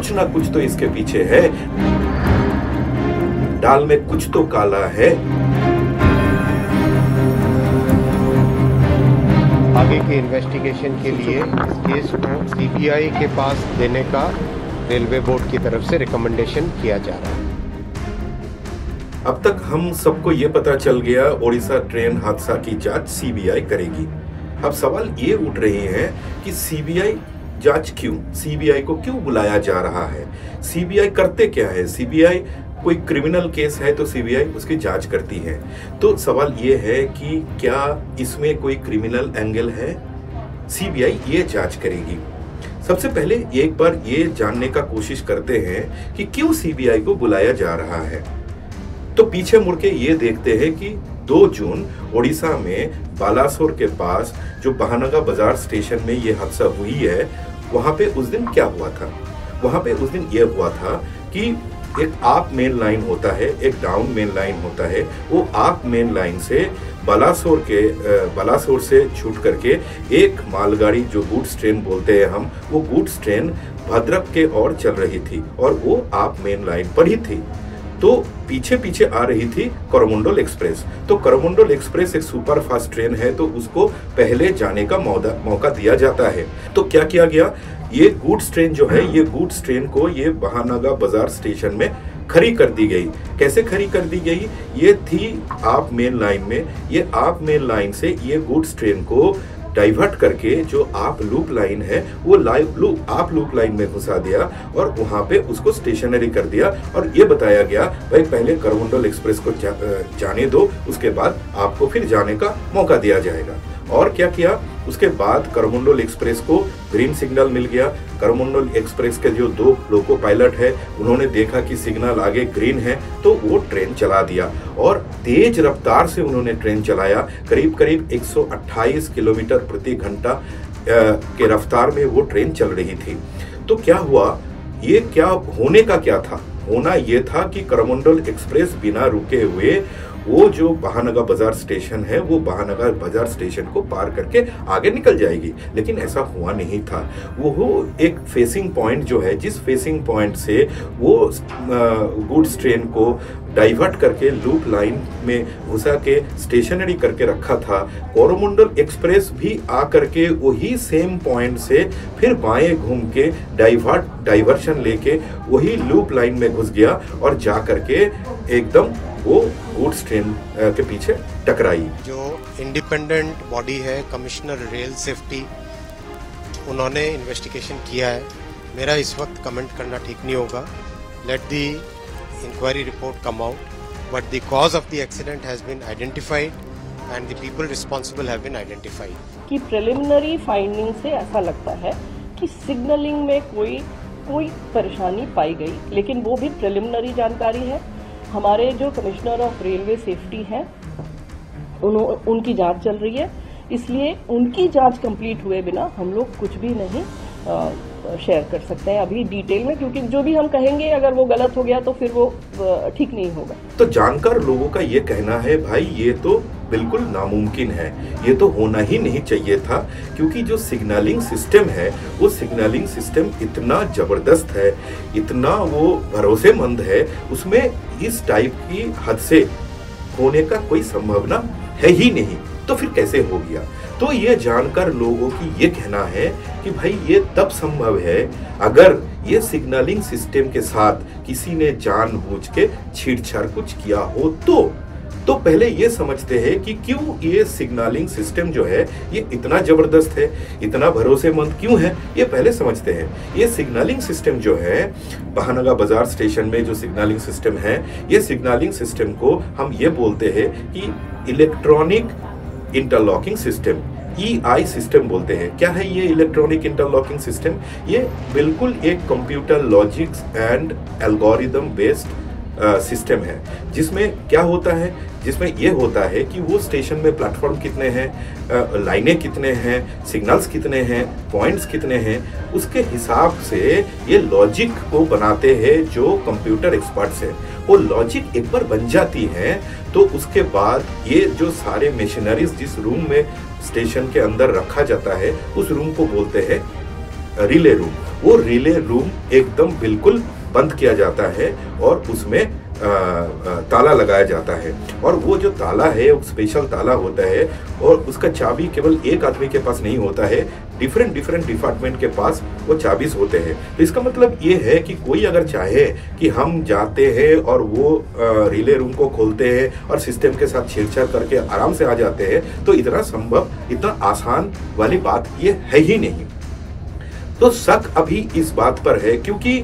कुछ ना कुछ तो इसके पीछे है, दाल में कुछ तो काला है। आगे के इन्वेस्टिगेशन के लिए इस केस को सीबीआई के पास देने का रेलवे बोर्ड की तरफ से रिकमेंडेशन किया जा रहा है। अब तक हम सबको ये पता चल गया ओडिशा ट्रेन हादसा की जांच सीबीआई करेगी। अब सवाल ये उठ रहे हैं कि सीबीआई जांच क्यों, सीबीआई को क्यों बुलाया जा रहा है, सीबीआई करते क्या है। सीबीआई कोई क्रिमिनल केस है तो सीबीआई उसकी जांच करती है। तो सवाल ये है कि क्या इसमें कोई क्रिमिनल एंगल है, सीबीआई ये जांच करेगी। सबसे पहले एक बार ये जानने का कोशिश करते हैं कि क्यों सीबीआई को बुलाया जा रहा है। तो पीछे मुड़ के ये देखते हैं कि 2 जून ओडिशा में बालासोर के पास जो बहानगा बाजार स्टेशन में ये हादसा हुई है, वहां पे उस दिन क्या हुआ था। वहां पे उस दिन ये हुआ था कि एक अप मेन लाइन होता है, एक डाउन मेन लाइन होता है। वो अप मेन लाइन से बालासोर से छूट करके एक मालगाड़ी जो गुड्स ट्रेन बोलते हैं हम, वो गुड्स ट्रेन भद्रक के ओर चल रही थी और वो अप मेन लाइन पर ही थी। तो पीछे पीछे आ रही थी कोरोमंडल एक्सप्रेस। तो कोरोमंडल एक्सप्रेस एक सुपर फास्ट ट्रेन है, तो उसको पहले जाने का मौका दिया जाता है। तो क्या किया गया, ये गुड्स ट्रेन जो है, ये गुड्स ट्रेन को ये बहानगा बाजार स्टेशन में खड़ी कर दी गई। कैसे खड़ी कर दी गई, ये थी आप मेन लाइन में, ये आप मेन लाइन से ये गुड्स ट्रेन को डाइवर्ट करके जो आप लूप लाइन है वो आप लूप लाइन में घुसा दिया और वहां पे उसको स्टेशनरी कर दिया और ये बताया गया भाई पहले कोरोमंडल एक्सप्रेस को जाने दो, उसके बाद आपको फिर जाने का मौका दिया जाएगा। और क्या किया, उसके बाद कोरोमंडल एक्सप्रेस को ग्रीन सिग्नल मिल गया। कोरोमंडल एक्सप्रेस के जो 2 लोको पायलट है, उन्होंने देखा कि सिग्नल आगे ग्रीन है तो वो ट्रेन चला दिया और तेज रफ्तार से उन्होंने ट्रेन चलाया। करीब करीब 128 किलोमीटर प्रति घंटा के रफ्तार में वो ट्रेन चल रही थी। तो क्या हुआ, ये क्या होने का क्या था, होना ये था कि कोरोमंडल एक्सप्रेस बिना रुके हुए वो जो बहानगा बाजार स्टेशन है, वो बहानगा बाजार स्टेशन को पार करके आगे निकल जाएगी, लेकिन ऐसा हुआ नहीं था। वो एक फेसिंग पॉइंट जो है, जिस फेसिंग पॉइंट से वो गुड्स ट्रेन को डाइवर्ट करके लूप लाइन में घुसा के स्टेशनरी करके रखा था, कोरोमंडल एक्सप्रेस भी आकर के वही सेम पॉइंट से फिर बाएं घूम के डाइवर्शन लेके वही लूप लाइन में घुस गया और जा करके एकदम वो गुड्स ट्रेन के पीछे टकराई। जो इंडिपेंडेंट बॉडी है, कमिश्नर रेल सेफ्टी, उन्होंने इन्वेस्टिगेशन किया है। मेरा इस वक्त कमेंट करना ठीक नहीं होगा। Let the inquiry report come out, but the cause of the accident has been identified and the people responsible have been identified. कि प्रिलिमिनरी फाइंडिंग से ऐसा लगता है कि सिग्नलिंग में कोई परेशानी पाई गई, लेकिन वो भी प्रिलिमिनरी जानकारी है। हमारे जो कमिश्नर ऑफ रेलवे सेफ्टी हैं, उनकी जांच चल रही है, इसलिए उनकी जांच कंप्लीट हुए बिना हम लोग कुछ भी नहीं शेयर कर सकते हैं अभी डिटेल में, क्योंकि जो भी हम कहेंगे अगर वो गलत हो गया तो फिर वो ठीक नहीं होगा। तो जानकार लोगों का ये कहना है भाई ये तो बिल्कुल नामुमकिन है, ये तो होना ही नहीं चाहिए था, क्योंकि जो सिग्नलिंग सिस्टम है वो सिग्नलिंग सिस्टम इतना जबरदस्त है, इतना वो भरोसेमंद है, उसमें इस टाइप की हादसे होने का कोई संभावना है ही नहीं। तो फिर कैसे हो गया। तो ये जानकर लोगों की ये कहना है कि भाई ये तब संभव है अगर ये सिग्नलिंग सिस्टम के साथ किसी ने जानबूझ के छेड़छाड़ कुछ किया हो। तो पहले ये समझते हैं कि क्यों ये सिग्नलिंग सिस्टम जो है ये इतना जबरदस्त है, इतना भरोसेमंद क्यों है, ये पहले समझते हैं। ये सिग्नलिंग सिस्टम जो है बहानगा बाजार स्टेशन में जो सिग्नलिंग सिस्टम है, ये सिग्नलिंग सिस्टम को हम ये बोलते हैं कि electronic interlocking system, EI system बोलते हैं। क्या है ये इलेक्ट्रॉनिक इंटरलॉकिंग सिस्टम? ये बिल्कुल एक computer logics and algorithm based system है, जिसमें क्या होता है, जिसमें ये होता है कि वो स्टेशन में प्लेटफॉर्म कितने हैं, लाइनें कितने हैं, सिग्नल्स कितने हैं, पॉइंट्स कितने हैं, उसके हिसाब से ये लॉजिक को बनाते हैं जो कंप्यूटर एक्सपर्ट्स हैं। वो लॉजिक एक बार बन जाती है तो उसके बाद ये जो सारे मशीनरीज जिस रूम में स्टेशन के अंदर रखा जाता है उस रूम को बोलते हैं रिले रूम, वो रिले रूम एकदम बिल्कुल बंद किया जाता है और उसमें ताला लगाया जाता है। और वो जो ताला है वो स्पेशल ताला होता है और उसका चाबी केवल एक आदमी के पास नहीं होता है, डिफरेंट डिपार्टमेंट के पास वो चाबीज होते हैं। तो इसका मतलब ये है कि कोई अगर चाहे कि हम जाते हैं और वो रिले रूम को खोलते हैं और सिस्टम के साथ छेड़छाड़ करके आराम से आ जाते हैं, तो इतना आसान वाली बात ये है ही नहीं। तो शक अभी इस बात पर है क्योंकि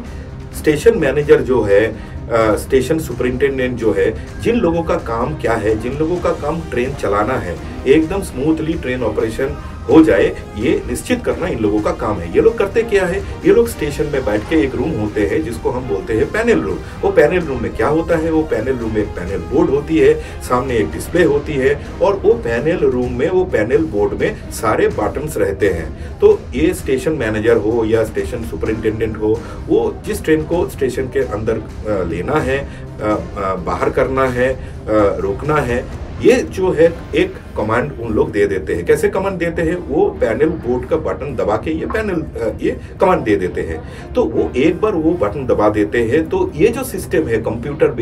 स्टेशन मैनेजर जो है, स्टेशन सुपरिंटेंडेंट जो है, जिन लोगों का काम क्या है, जिन लोगों का काम ट्रेन चलाना है, एकदम स्मूथली ट्रेन ऑपरेशन हो जाए, ये निश्चित करना इन लोगों का काम है। ये लोग करते क्या है, ये लोग स्टेशन में बैठ के एक रूम होते हैं जिसको हम बोलते हैं पैनल रूम। वो पैनल रूम में क्या होता है, वो पैनल रूम में एक पैनल बोर्ड होती है, सामने एक डिस्प्ले होती है और वो पैनल रूम में, वो पैनल बोर्ड में सारे बटन्स रहते हैं। तो ये स्टेशन मैनेजर हो या स्टेशन सुपरिंटेंडेंट हो, वो जिस ट्रेन को स्टेशन के अंदर लेना है, बाहर करना है, रोकना है, ये जो है एक कमांड उन लोग दे देते हैं। कैसे कमांड देते हैं, वो पैनल बोर्ड का बटन दबा के ये कमांड दे देते हैं। तो वो एक बार वो बटन दबा देते हैं तो ये जो सिस्टम है, computer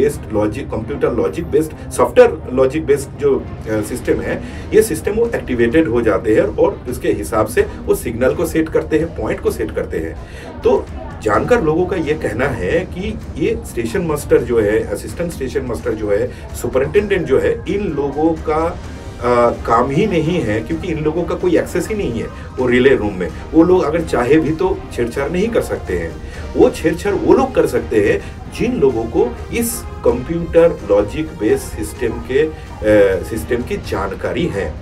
logic based, software logic based जो सिस्टम है, ये सिस्टम वो एक्टिवेटेड हो जाते हैं और उसके हिसाब से वो सिग्नल को सेट करते हैं, पॉइंट को सेट करते हैं। तो जानकार लोगों का ये कहना है कि ये स्टेशन मास्टर जो है, असिस्टेंट स्टेशन मास्टर जो है, सुपरिंटेंडेंट जो है, इन लोगों का काम ही नहीं है, क्योंकि इन लोगों का कोई एक्सेस ही नहीं है वो रिले रूम में। वो लोग अगर चाहे भी तो छेड़छाड़ नहीं कर सकते हैं। वो छेड़छाड़ वो लोग कर सकते हैं जिन लोगों को इस कंप्यूटर लॉजिक बेस्ड सिस्टम की जानकारी है।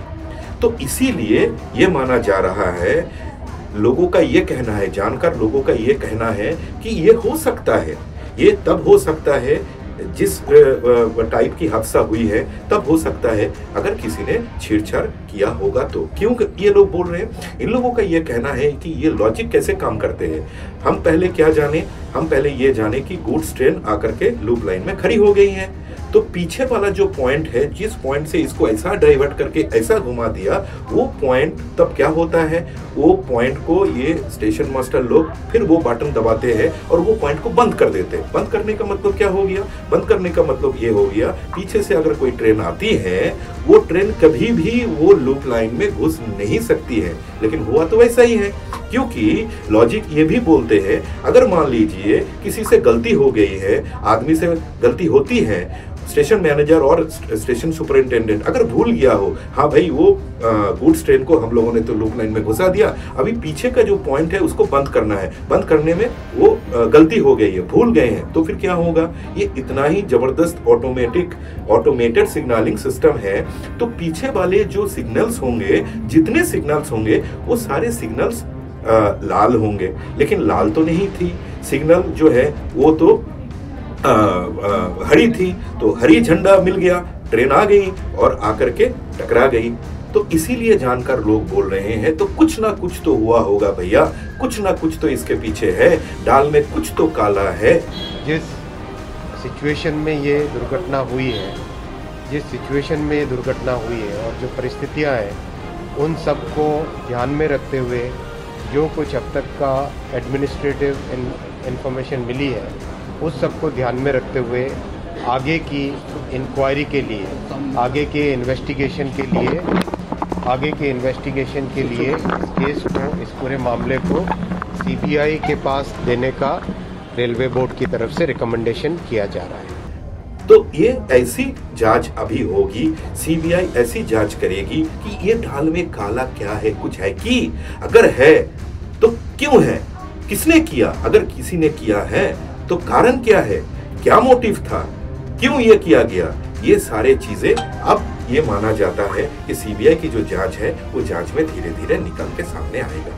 तो इसीलिए ये माना जा रहा है, लोगों का ये कहना है, जानकार लोगों का ये कहना है कि ये हो सकता है, ये तब हो सकता है जिस टाइप की हादसा हुई है, तब हो सकता है अगर किसी ने छेड़छाड़ किया होगा तो। क्यों ये लोग बोल रहे हैं, इन लोगों का ये कहना है कि ये लॉजिक कैसे काम करते हैं। हम पहले क्या जाने, हम पहले ये जाने कि गुड्स ट्रेन आकर के लूप लाइन में खड़ी हो गई है, तो पीछे वाला जो पॉइंट है, जिस पॉइंट से इसको ऐसा डाइवर्ट करके ऐसा घुमा दिया, वो पॉइंट तब क्या होता है, वो पॉइंट को ये स्टेशन मास्टर लोग फिर वो बटन दबाते हैं और वो पॉइंट को बंद कर देते हैं। बंद करने का मतलब क्या हो गया, बंद करने का मतलब ये हो गया, पीछे से अगर कोई ट्रेन आती है, वो ट्रेन कभी भी वो लूप लाइन में घुस नहीं सकती है। लेकिन हुआ तो वैसा ही है, क्योंकि लॉजिक ये भी बोलते हैं, अगर मान लीजिए किसी से गलती हो गई है, आदमी से गलती होती है, स्टेशन मैनेजर और स्टेशन सुपरिंटेंडेंट अगर भूल गया हो, हाँ भाई वो गुड्स ट्रेन को हम लोगों ने तो लूप लाइन में घुसा दिया, अभी पीछे का जो पॉइंट है उसको बंद करना है, बंद करने में वो गलती हो गई है, भूल गए हैं, तो फिर क्या होगा। ये इतना ही जबरदस्त ऑटोमेटेड सिग्नलिंग सिस्टम है। तो पीछे वाले जो सिग्नल्स होंगे, जितने सिग्नल्स होंगे, वो सारे सिग्नल्स लाल होंगे, लेकिन लाल तो नहीं थी सिग्नल जो है, वो तो हरी थी, तो हरी झंडा मिल गया, ट्रेन आ गई और आकर के टकरा गई। तो इसीलिए जानकार लोग बोल रहे हैं, तो कुछ ना कुछ तो हुआ होगा भैया, कुछ ना कुछ तो इसके पीछे है, दाल में कुछ तो काला है। जिस सिचुएशन में ये दुर्घटना हुई है, और जो परिस्थितियां हैं, उन सब को ध्यान में रखते हुए जो कुछ अब तक का एडमिनिस्ट्रेटिव इंफॉर्मेशन मिली है, उस सब को ध्यान में रखते हुए आगे की इंक्वायरी के लिए, आगे के इन्वेस्टिगेशन के लिए इस केस को, इस पूरे मामले को सीबीआई के पास देने का रेलवे बोर्ड की तरफ से रिकमेंडेशन किया जा रहा है। तो ये ऐसी जांच अभी होगी, सीबीआई ऐसी जांच करेगी कि ये ढाल में काला क्या है, कुछ है कि, अगर है तो क्यों है, किसने किया, अगर किसी ने किया है तो कारण क्या है, क्या मोटिव था, क्यों ये किया गया, ये सारे चीजें अब ये माना जाता है कि सीबीआई की जो जांच है, वो जांच में धीरे धीरे निकल के सामने आएगा।